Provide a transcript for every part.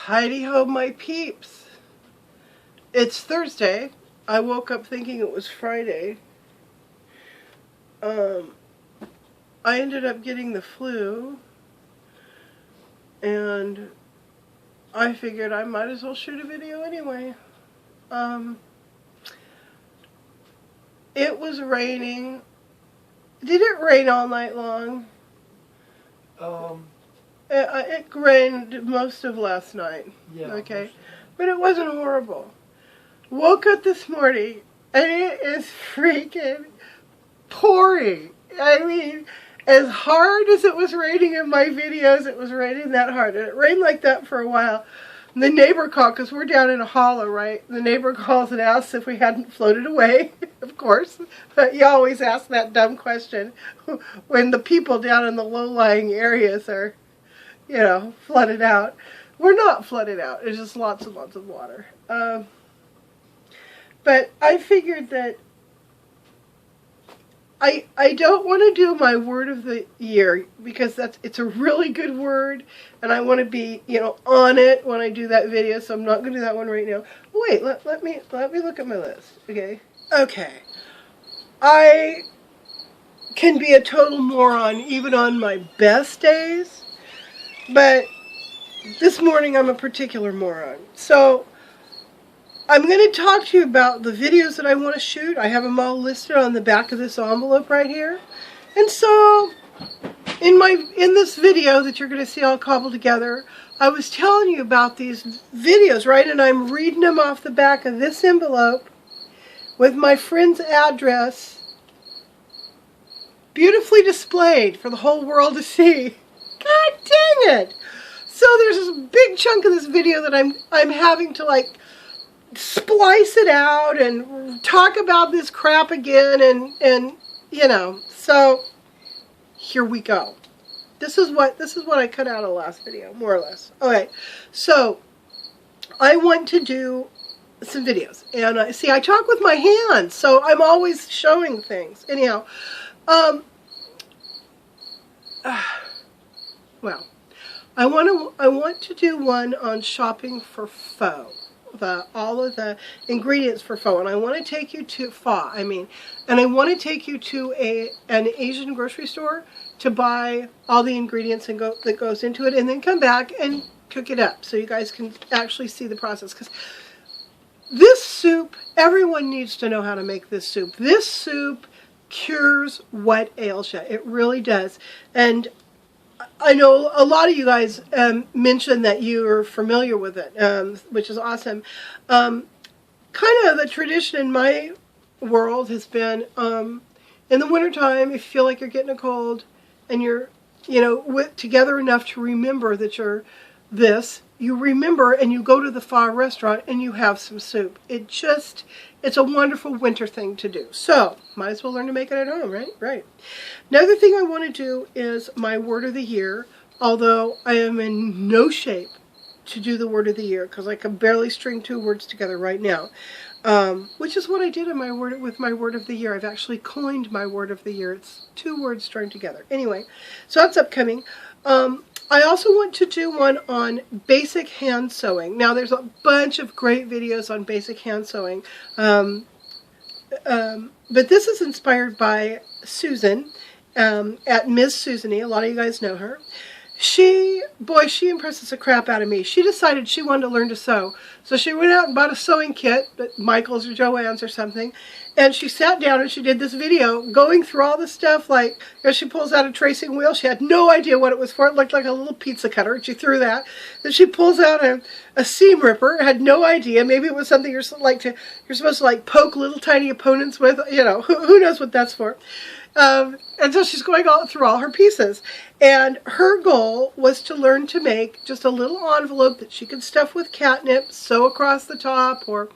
Heidi ho, my peeps. It's Thursday. I woke up thinking it was Friday. I ended up getting the flu, and I figured I might as well shoot a video anyway. It was raining. Did it rain all night long? It rained most of last night. Yeah. Okay. But it wasn't horrible. Woke up this morning and it is freaking pouring. I mean, as hard as it was raining in my videos, it was raining that hard. And it rained like that for a while. And the neighbor called, because we're down in a hollow, right? The neighbor calls and asks if we hadn't floated away, of course. But you always ask that dumb question when the people down in the low-lying areas are, you know, flooded out. We're not flooded out. There's just lots and lots of water. But I figured that I don't want to do my word of the year because it's a really good word, and I want to be, you know, on it when I do that video. So I'm not going to do that one right now. Wait, let me look at my list. Okay. I can be a total moron even on my best days, but this morning I'm a particular moron. So I'm going to talk to you about the videos that I want to shoot. I have them all listed on the back of this envelope right here. And so in this video that you're going to see all cobbled together, I was telling you about these videos, right? And I'm reading them off the back of this envelope with my friend's address beautifully displayed for the whole world to see. God dang it! So there's this big chunk of this video that I'm having to like splice it out and talk about this crap again, and you know, so here we go. This is what I cut out of the last video, more or less. Okay, so I want to do some videos, and see, I talk with my hands, so I'm always showing things. Anyhow, well, I want to do one on shopping for faux. All of the ingredients for pho, and I want to take you to and I want to take you to an Asian grocery store to buy all the ingredients that goes into it, and then come back and cook it up so you guys can actually see the process. Because this soup, everyone needs to know how to make this soup. This soup cures what ails you. It really does. And I know a lot of you guys mentioned that you are familiar with it, which is awesome. Kind of the tradition in my world has been, in the wintertime, if you feel like you're getting a cold and you're, you know, together enough to remember that you're this, you remember and you go to the pho restaurant and you have some soup. It's a wonderful winter thing to do. So, might as well learn to make it at home, right? Right. Another thing I want to do is my word of the year, although I am in no shape to do the word of the year because I can barely string two words together right now, which is what I did with my word of the year. I've actually coined my word of the year. It's two words strung together. Anyway, so that's upcoming. I also want to do one on basic hand sewing. Now, there's a bunch of great videos on basic hand sewing, but this is inspired by Susan at Ms. Susanie. A lot of you guys know her. She impresses the crap out of me. She decided she wanted to learn to sew. So she went out and bought a sewing kit at Michael's or Joann's or something. And she sat down and she did this video going through all the stuff. Like, you know, she pulls out a tracing wheel. She had no idea what it was for. It looked like a little pizza cutter. She threw that. Then she pulls out a seam ripper. Had no idea. Maybe it was something you're supposed to like poke little tiny opponents with. You know, who knows what that's for. And so she's going through all her pieces. And her goal was to learn to make just a little envelope that she could stuff with catnip, sew across the top, or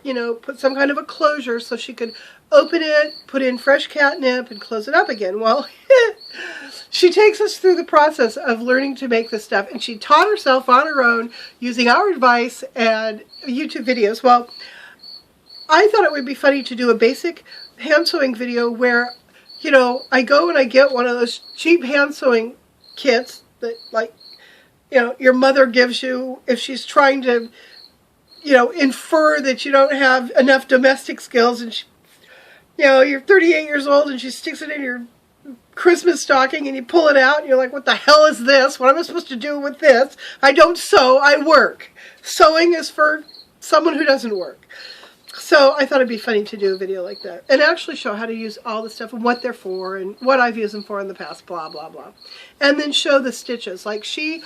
you know, put some kind of a closure so she could open it, put in fresh catnip, and close it up again. Well, she takes us through the process of learning to make this stuff, and she taught herself on her own using our advice and YouTube videos. Well, I thought it would be funny to do a basic hand sewing video where, you know, I go and I get one of those cheap hand sewing kits that, like, your mother gives you, if she's trying to, infer that you don't have enough domestic skills, and you're 38 years old and she sticks it in your Christmas stocking and you pull it out and you're like, what the hell is this? What am I supposed to do with this? I don't sew, I work. Sewing is for someone who doesn't work. So I thought it'd be funny to do a video like that and actually show how to use all the stuff and what they're for and what I've used them for in the past, blah, blah, blah. And then show the stitches. Like she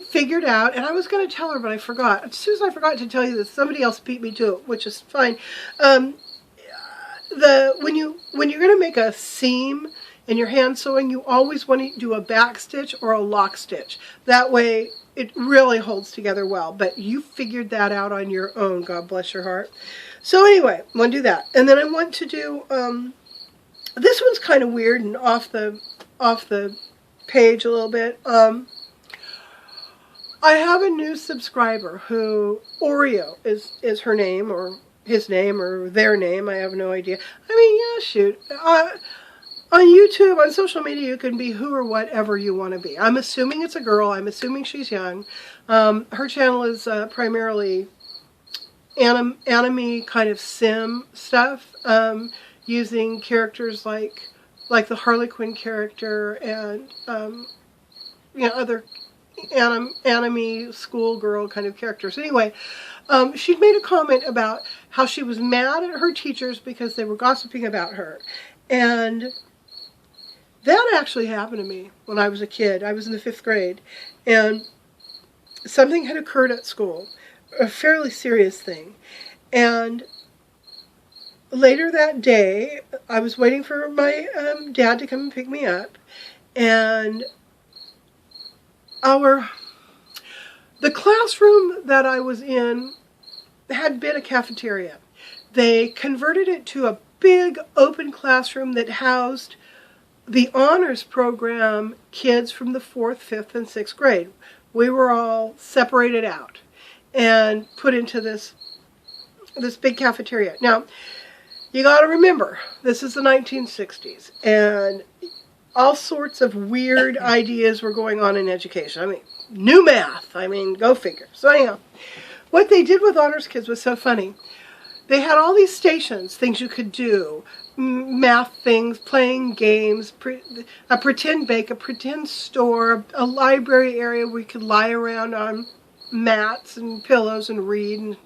figured out, and I was going to tell her, but I forgot. As soon as I forgot to tell you this, somebody else beat me to it, which is fine. When you're going to make a seam in your hand sewing, you always want to do a back stitch or a lock stitch. That way it really holds together well. But you figured that out on your own, God bless your heart. So anyway, I want to do that. And then I want to do, this one's kind of weird and off the page a little bit. I have a new subscriber who, Oreo is her name, or his name, or their name, I have no idea. I mean, yeah, shoot. On YouTube, on social media, you can be who or whatever you want to be. I'm assuming it's a girl. I'm assuming she's young. Her channel is primarily anime kind of sim stuff, using characters like the Harley Quinn character and other anime schoolgirl kind of characters. Anyway, she'd made a comment about how she was mad at her teachers because they were gossiping about her. And that actually happened to me when I was a kid. I was in the 5th grade, and something had occurred at school, a fairly serious thing. And later that day, I was waiting for my dad to come and pick me up, and the classroom that I was in had been a cafeteria. They converted it to a big open classroom that housed the honors program kids from the 4th, 5th, and 6th grade. We were all separated out and put into this big cafeteria. Now, you got to remember, this is the 1960s, and all sorts of weird ideas were going on in education. I mean, new math. I mean, go figure. So anyhow, what they did with honors kids was so funny. They had all these stations, things you could do, math things, playing games, a pretend bake, a pretend store, a library area where you could lie around on mats and pillows and read, and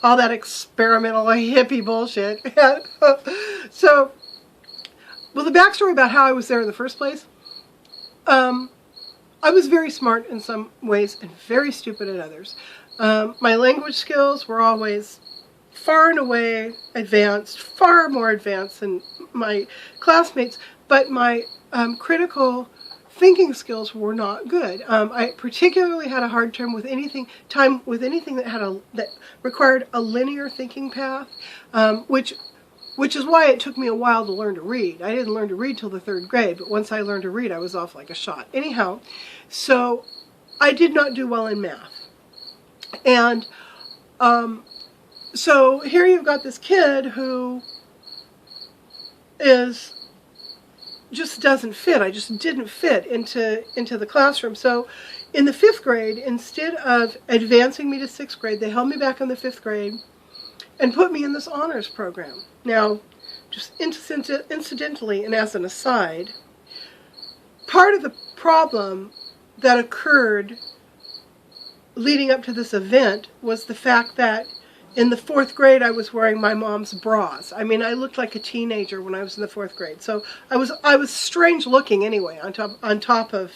all that experimental hippie bullshit. So, well, the backstory about how I was there in the first place, I was very smart in some ways and very stupid in others. My language skills were always far and away advanced, far more advanced than my classmates, but my critical thinking skills were not good. I particularly had a hard time with anything that required a linear thinking path, which is why it took me a while to learn to read. I didn't learn to read till the 3rd grade, but once I learned to read, I was off like a shot. Anyhow, so I did not do well in math. And so here you've got this kid who just doesn't fit. I just didn't fit into the classroom. So in the 5th grade, instead of advancing me to 6th grade, they held me back in the 5th grade and put me in this honors program. Now, just incidentally and as an aside, part of the problem that occurred leading up to this event was the fact that in the 4th grade, I was wearing my mom's bras. I mean, I looked like a teenager when I was in the 4th grade. So I was strange looking anyway. On top of,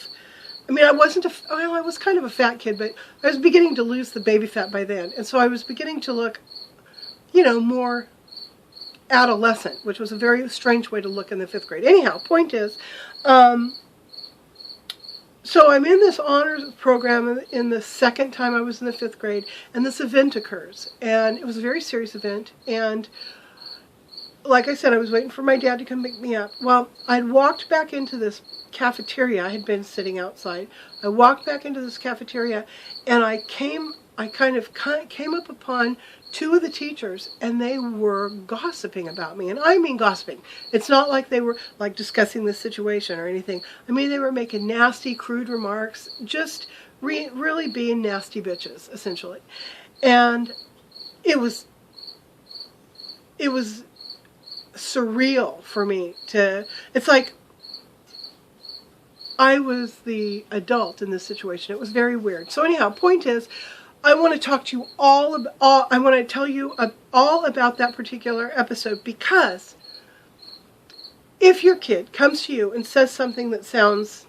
I mean, I was kind of a fat kid, but I was beginning to lose the baby fat by then, and so I was beginning to look, more adolescent, which was a very strange way to look in the 5th grade. Anyhow, point is, so I'm in this honors program in the second time I was in the 5th grade, and this event occurs. And it was a very serious event, and like I said, I was waiting for my dad to come pick me up. Well, I'd walked back into this cafeteria. I had been sitting outside. I walked back into this cafeteria, and I came up upon 2 of the teachers, and they were gossiping about me. And I mean gossiping. It's not like they were like discussing the situation or anything. I mean, they were making nasty, crude remarks, just really being nasty bitches, essentially. And it was surreal for me to, it's like I was the adult in this situation. It was very weird. So anyhow, point is, I want to talk to you I want to tell you all about that particular episode, because if your kid comes to you and says something that sounds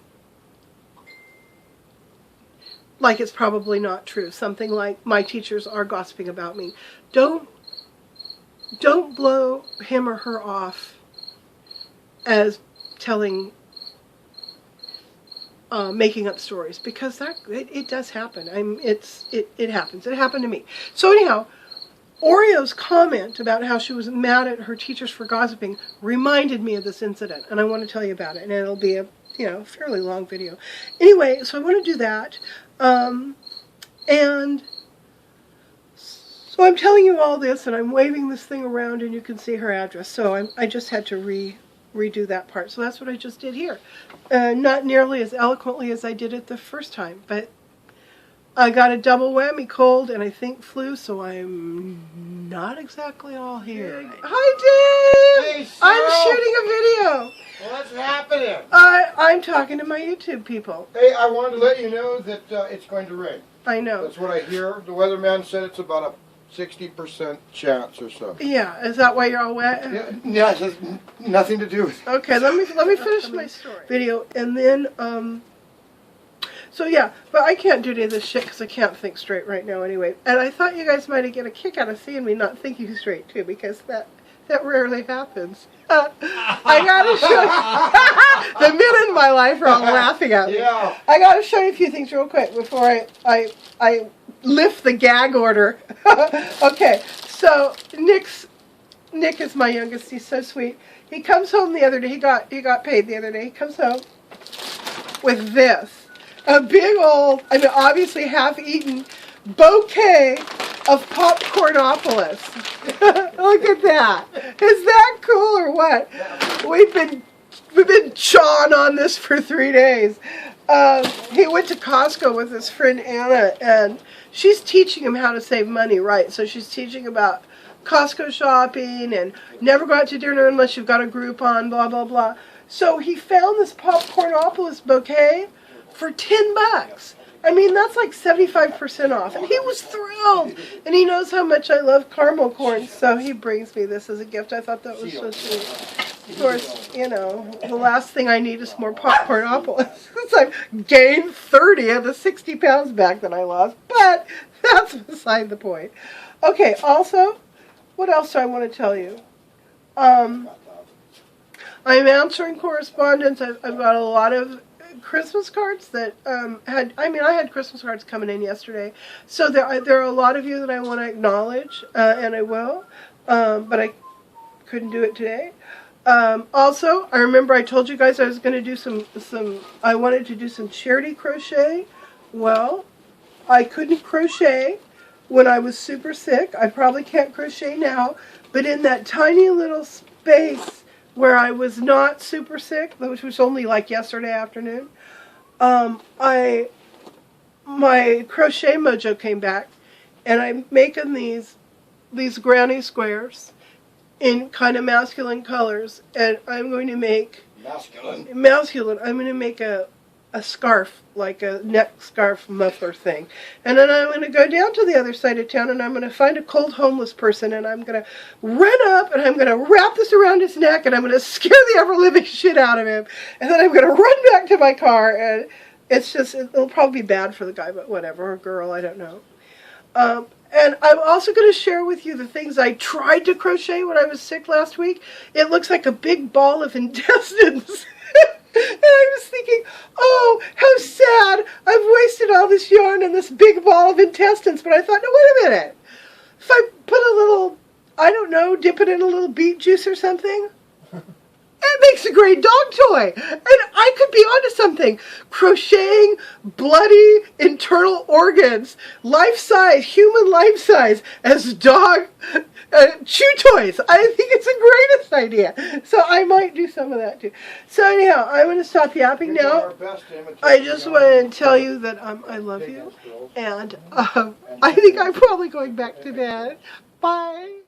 like it's probably not true, something like, my teachers are gossiping about me, don't blow him or her off as telling, making up stories, because it does happen. It happens. It happened to me. So anyhow, Oreo's comment about how she was mad at her teachers for gossiping reminded me of this incident, and I want to tell you about it, and it'll be a fairly long video. Anyway, so I want to do that, and so I'm telling you all this, and I'm waving this thing around, and you can see her address. So I just had to redo that part. So that's what I just did here. Not nearly as eloquently as I did it the first time, but I got a double whammy, cold and I think flu, so I'm not exactly all here. Hi, Dave! Hey, I'm shooting a video. What's happening? I'm talking to my YouTube people. Hey, I wanted to let you know that it's going to rain. I know. That's what I hear. The weatherman said it's about a 60% chance or so. Yeah, is that why you're all wet? Yeah, it has nothing to do with it. Okay, let me finish my video, and then so yeah, but I can't do any of this shit because I can't think straight right now anyway. And I thought you guys might get a kick out of seeing me not thinking straight too, because that rarely happens. I gotta show you. The men in my life are all laughing at me. Yeah. I gotta show you a few things real quick before I lift the gag order. Okay, so Nick is my youngest. He's so sweet. He comes home the other day. He got paid the other day. He comes home with this. A big old, I mean, obviously half-eaten bouquet of Popcornopolis. Look at that. Is that cool or what? We've been chawing on this for 3 days. He went to Costco with his friend Anna, and she's teaching him how to save money, right? So she's teaching about Costco shopping and never go out to dinner unless you've got a Groupon, blah, blah, blah. So he found this Popcornopolis bouquet for $10. I mean, that's like 75% off. And he was thrilled. And he knows how much I love caramel corn, so he brings me this as a gift. I thought that was so sweet. Of course, the last thing I need is more Popcornopolis. Since I've gained 30 of the 60 pounds back that I lost. But that's beside the point. Okay, also, what else do I want to tell you? I'm answering correspondence. I've got a lot of Christmas cards that I had Christmas cards coming in yesterday, so there are a lot of you that I want to acknowledge, and I will, but I couldn't do it today. Also, I remember I told you guys I was going to do I wanted to do some charity crochet. Well, I couldn't crochet when I was super sick. I probably can't crochet now, but in that tiny little space where I was not super sick, which was only like yesterday afternoon, my crochet mojo came back, and I'm making these granny squares in kind of masculine colors, and I'm going to make masculine. I'm going to make a scarf, like a neck scarf muffler thing. And then I'm going to go down to the other side of town, and I'm going to find a cold homeless person, and I'm going to run up, and I'm going to wrap this around his neck, and I'm going to scare the ever-living shit out of him. And then I'm going to run back to my car, and it'll probably be bad for the guy, but whatever, or girl, I don't know. And I'm also going to share with you the things I tried to crochet when I was sick last week. It looks like a big ball of intestines. And I was thinking, oh, how sad. I've wasted all this yarn and this big ball of intestines. But I thought, no, wait a minute. If I put a little, I don't know, dip it in a little beet juice or something, It makes a great dog toy. And I could be onto something. Crocheting bloody internal organs, life-size, human life-size, as dog chew toys. I think it's the greatest idea. So I might do some of that too. So anyhow, I'm going to stop yapping now. I just want to tell you that I love you. And I think I'm probably going back to bed. Bye.